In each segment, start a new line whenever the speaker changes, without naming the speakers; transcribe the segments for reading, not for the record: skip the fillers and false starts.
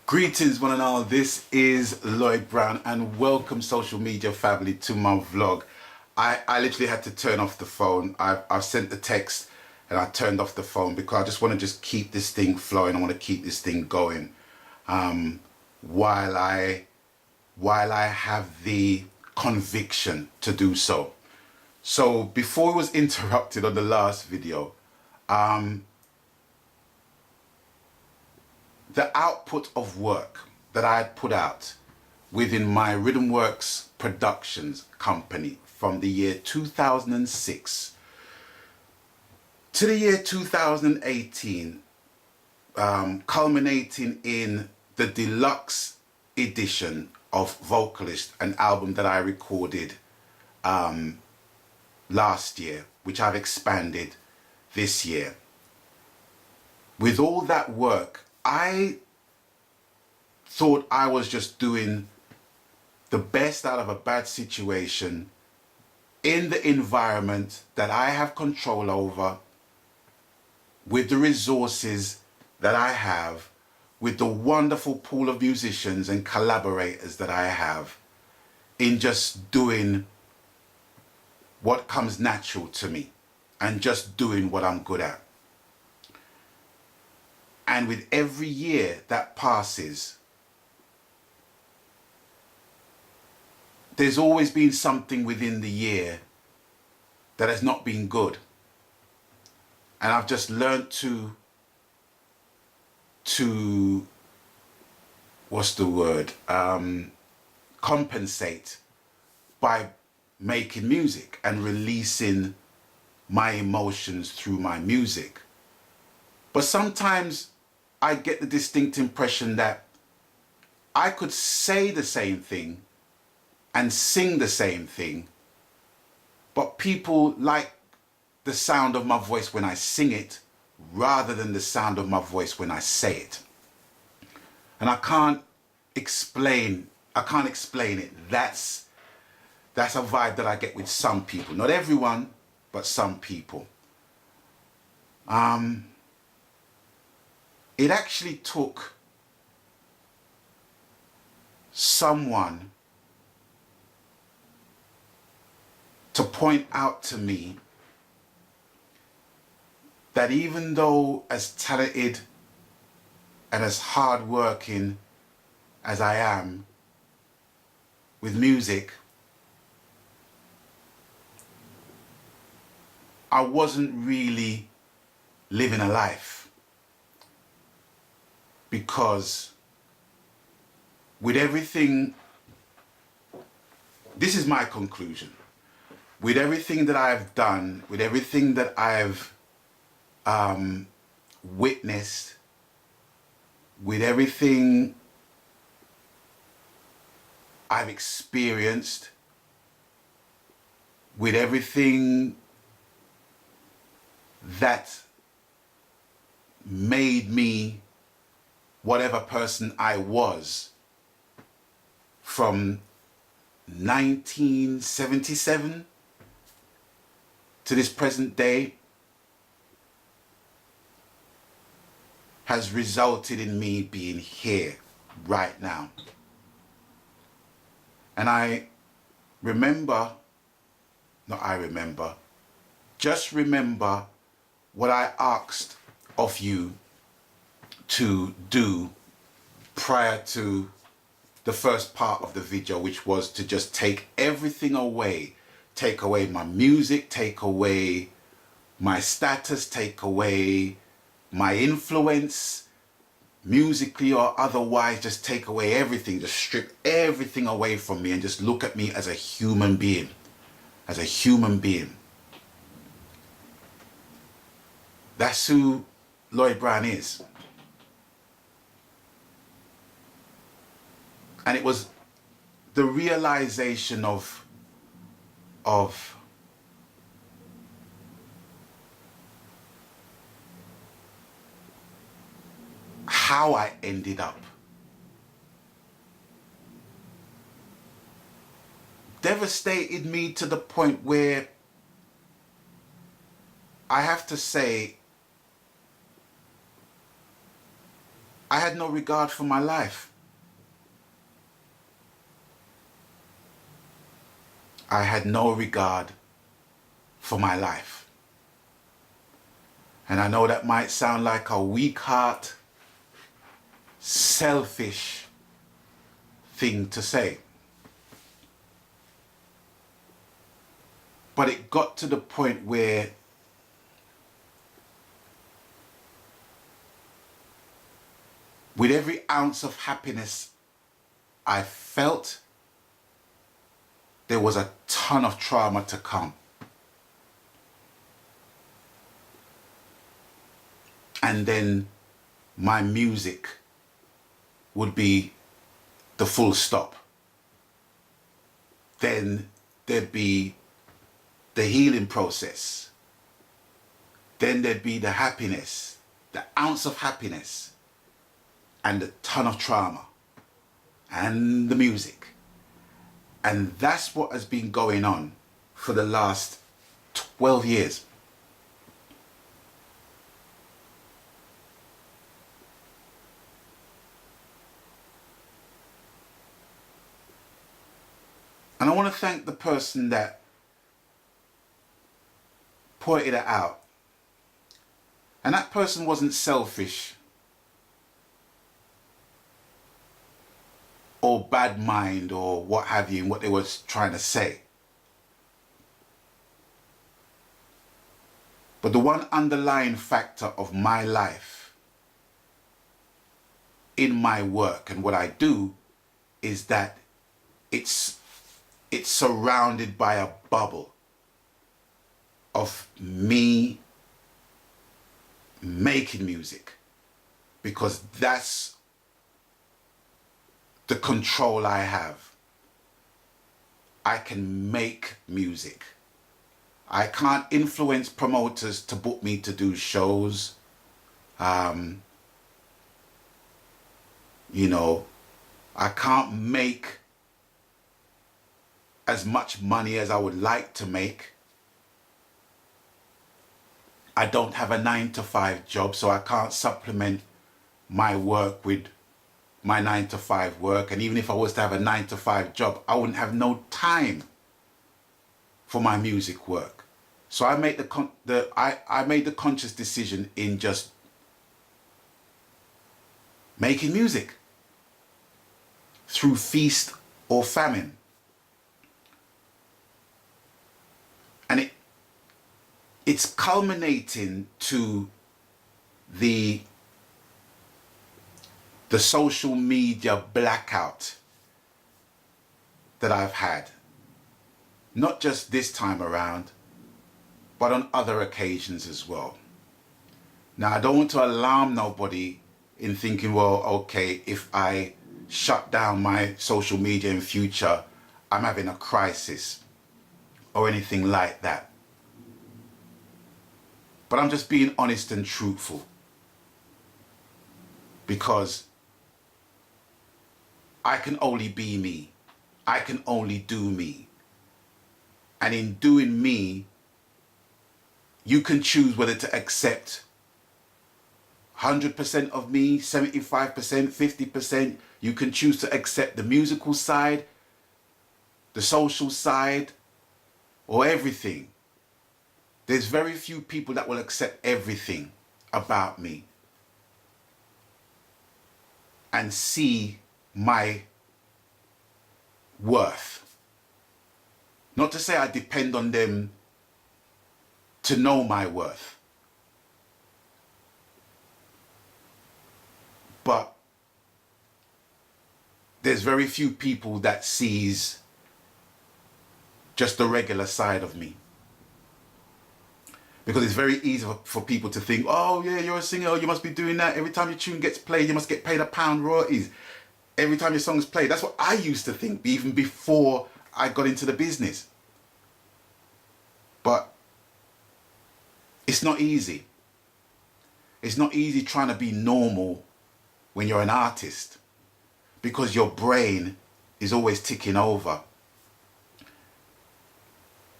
Greetings one and all, this is Lloyd Brown and welcome social media family to my vlog. I literally had to turn off the phone. I've sent the text and I turned off the phone because I just want to just keep this thing flowing. I want to keep this thing going while I have the conviction to do so. So before I was interrupted on the last video, the output of work that I had put out within my Rhythm Works Productions company from the year 2006 to the year 2018, culminating in the deluxe edition of Vocalist, an album that I recorded last year, which I've expanded this year. With all that work, I thought I was just doing the best out of a bad situation in the environment that I have control over, with the resources that I have, with the wonderful pool of musicians and collaborators that I have, in just doing what comes natural to me and just doing what I'm good at. And with every year that passes, there's always been something within the year that has not been good. And I've just learned to what's the word? Compensate by making music and releasing my emotions through my music. But sometimes I get the distinct impression that I could say the same thing and sing the same thing, but people like the sound of my voice when I sing it rather than the sound of my voice when I say it. And I can't explain it. That's a vibe that I get with some people. Not everyone, but some people. It actually took someone to point out to me that even though as talented and as hardworking as I am with music, I wasn't really living a life. Because with everything, this is my conclusion, with everything that I've done, with everything that I've witnessed, with everything I've experienced, with everything that made me whatever person I was from 1977 to this present day, has resulted in me being here right now. And just remember what I asked of you to do prior to the first part of the video, which was to just take everything away. Take away my music, take away my status, take away my influence, musically or otherwise. Just take away everything, just strip everything away from me and just look at me as a human being. As a human being. That's who Lloyd Brown is. And it was the realization of how I ended up. Devastated me to the point where I have to say I had no regard for my life. I had no regard for my life. And I know that might sound like a weak heart, selfish thing to say. But it got to the point where with every ounce of happiness I felt, there was a ton of trauma to come. And then my music would be the full stop. Then there'd be the healing process. Then there'd be the happiness, the ounce of happiness, and a ton of trauma, and the music. And that's what has been going on for the last 12 years. And I want to thank the person that pointed it out. And that person wasn't selfish or bad mind or what have you in what they were trying to say. But the one underlying factor of my life in my work and what I do is that it's surrounded by a bubble of me making music, because that's the control I have. I can make music. I can't influence promoters to book me to do shows. You know, I can't make as much money as I would like to make. I don't have a 9-to-5 job, so I can't supplement my work with my 9-to-5 work. And even if I was to have a 9-to-5 job, I wouldn't have no time for my music work. So I made I made the conscious decision in just making music through feast or famine. And it's culminating to the social media blackout that I've had. Not just this time around, but on other occasions as well. Now, I don't want to alarm nobody in thinking, well, okay, if I shut down my social media in future, I'm having a crisis or anything like that. But I'm just being honest and truthful, because I can only be me. I can only do me. And in doing me, you can choose whether to accept 100% of me, 75%, 50%. You can choose to accept the musical side, the social side, or everything. There's very few people that will accept everything about me and see my worth. Not to say I depend on them to know my worth, but there's very few people that sees just the regular side of me. Because it's very easy for people to think, oh yeah, you're a singer, oh, you must be doing that. Every time your tune gets played, you must get paid £1 royalties. Every time your song's played. That's what I used to think, even before I got into the business. But it's not easy. It's not easy trying to be normal when you're an artist, because your brain is always ticking over.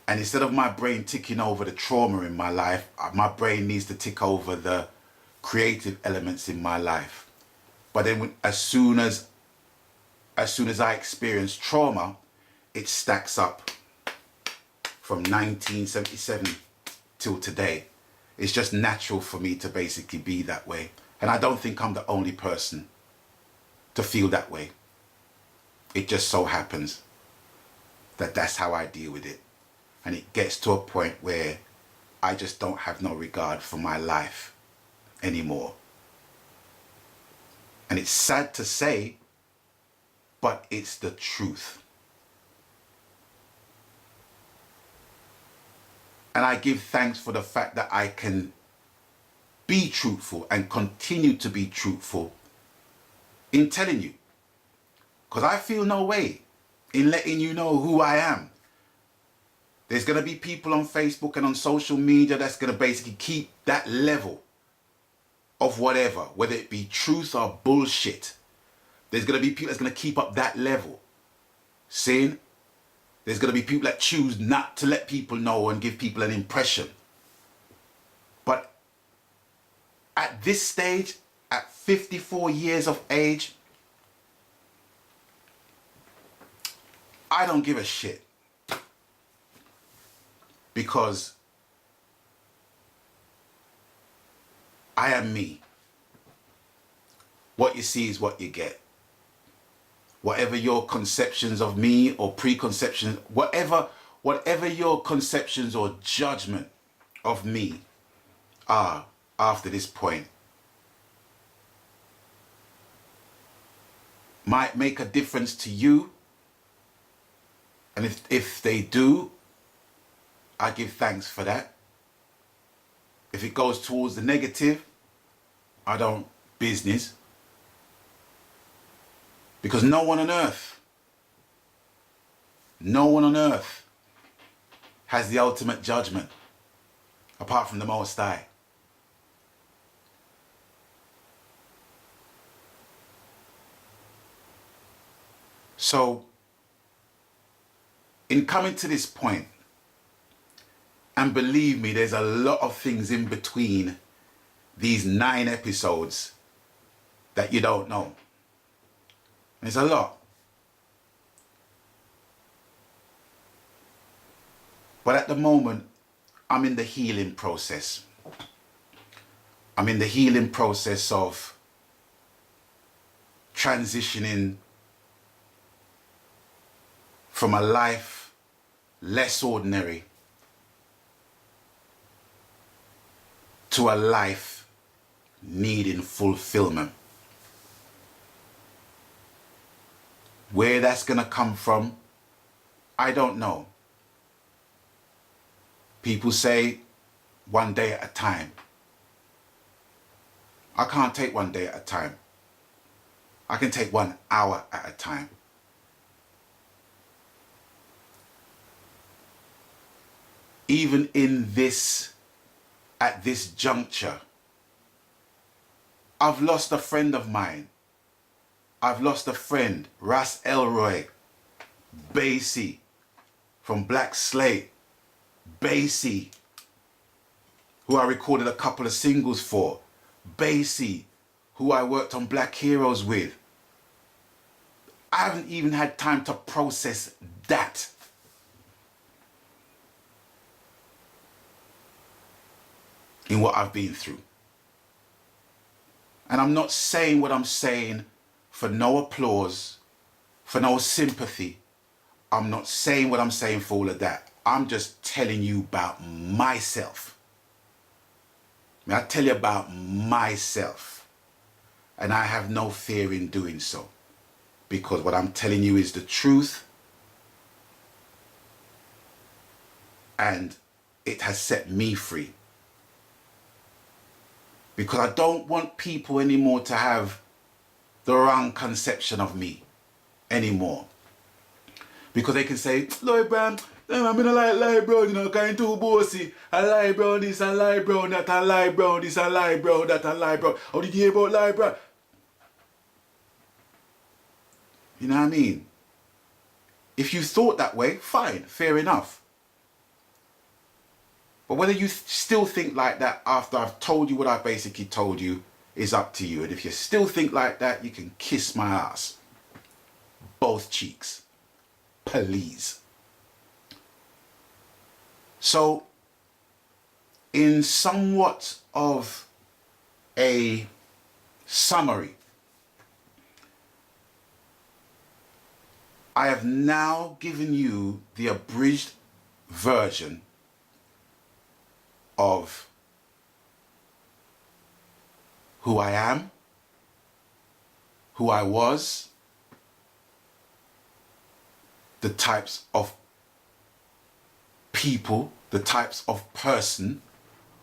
And instead of my brain ticking over the trauma in my life, my brain needs to tick over the creative elements in my life. But then as soon as I experience trauma, it stacks up from 1977 till today. It's just natural for me to basically be that way. And I don't think I'm the only person to feel that way. It just so happens that that's how I deal with it. And it gets to a point where I just don't have no regard for my life anymore. And it's sad to say, but it's the truth. And I give thanks for the fact that I can be truthful and continue to be truthful in telling you. Because I feel no way in letting you know who I am. There's going to be people on Facebook and on social media that's going to basically keep that level of whatever, whether it be truth or bullshit. There's going to be people that's going to keep up that level. Seeing? There's going to be people that choose not to let people know and give people an impression. But at this stage, at 54 years of age, I don't give a shit. Because I am me. What you see is what you get. Whatever your conceptions of me or preconceptions, whatever your conceptions or judgment of me are after this point, might make a difference to you. And if they do, I give thanks for that. If it goes towards the negative, I don't business. Because no one on earth has the ultimate judgment apart from the Most High. So, in coming to this point, and believe me, there's a lot of things in between these 9 episodes that you don't know. There's a lot. But at the moment, I'm in the healing process. I'm in the healing process of transitioning from a life less ordinary to a life needing fulfillment. Where that's going to come from, I don't know. People say 1 day at a time. I can't take 1 day at a time. I can take 1 hour at a time. Even in this, at this juncture, I've lost a friend of mine. I've lost a friend, Ras Elroy, Basie, from Black Slate, Basie, who I recorded a couple of singles for, Basie, who I worked on Black Heroes with. I haven't even had time to process that. In what I've been through. And I'm not saying what I'm saying for no applause, for no sympathy. I'm not saying what I'm saying for all of that. I'm just telling you about myself. I tell you about myself. And I have no fear in doing so. Because what I'm telling you is the truth. And it has set me free. Because I don't want people anymore to have the wrong conception of me anymore. Because they can say, Lloyd Brown, I'm in a Lloyd Brown, you know, kind too bossy. I Lloyd Brown this, I Lloyd Brown that, I Lloyd Brown this, I Lloyd Brown that, I Lloyd Brown. How did you hear about Lloyd Brown? You know what I mean? If you thought that way, fine, fair enough. But whether you still think like that after I've told you what I basically told you, is up to you. And if you still think like that, you can kiss my ass. Both cheeks. Please. So, in somewhat of a summary, I have now given you the abridged version of who I am, who I was, the types of people, the types of person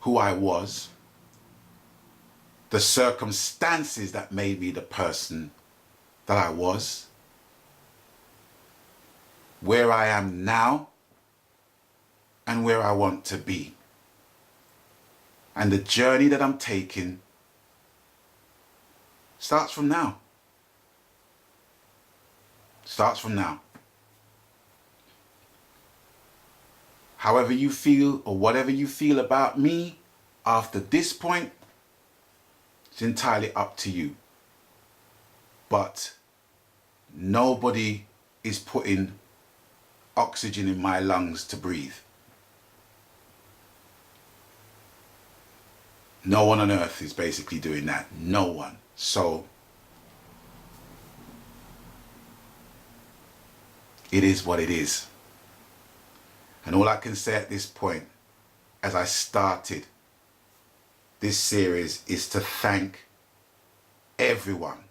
who I was, the circumstances that made me the person that I was, where I am now, and where I want to be. And the journey that I'm taking starts from now. Starts from now. However you feel or whatever you feel about me after this point, it's entirely up to you. But nobody is putting oxygen in my lungs to breathe. No one on earth is basically doing that. No one. So it is what it is. And all I can say at this point, as I started this series, is to thank everyone.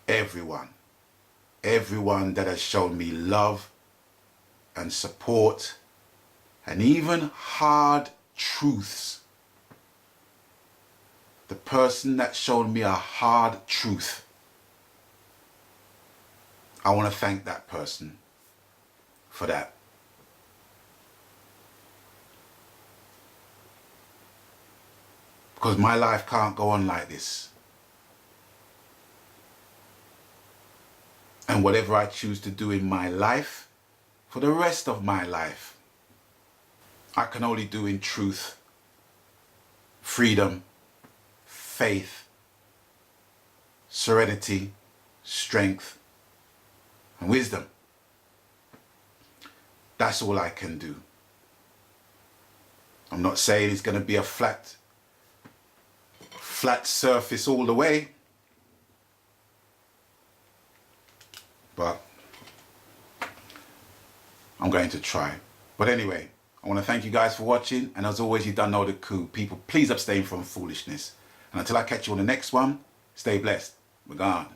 Everyone that has shown me love and support and even hard truths. The person that showed me a hard truth, I want to thank that person for that. Because my life can't go on like this. And whatever I choose to do in my life, for the rest of my life, I can only do in truth, freedom, faith, serenity, strength, and wisdom. That's all I can do. I'm not saying it's going to be a flat surface all the way. But I'm going to try. But anyway, I want to thank you guys for watching. And as always, you done know the coup. People, please abstain from foolishness. And until I catch you on the next one, stay blessed. We're gone.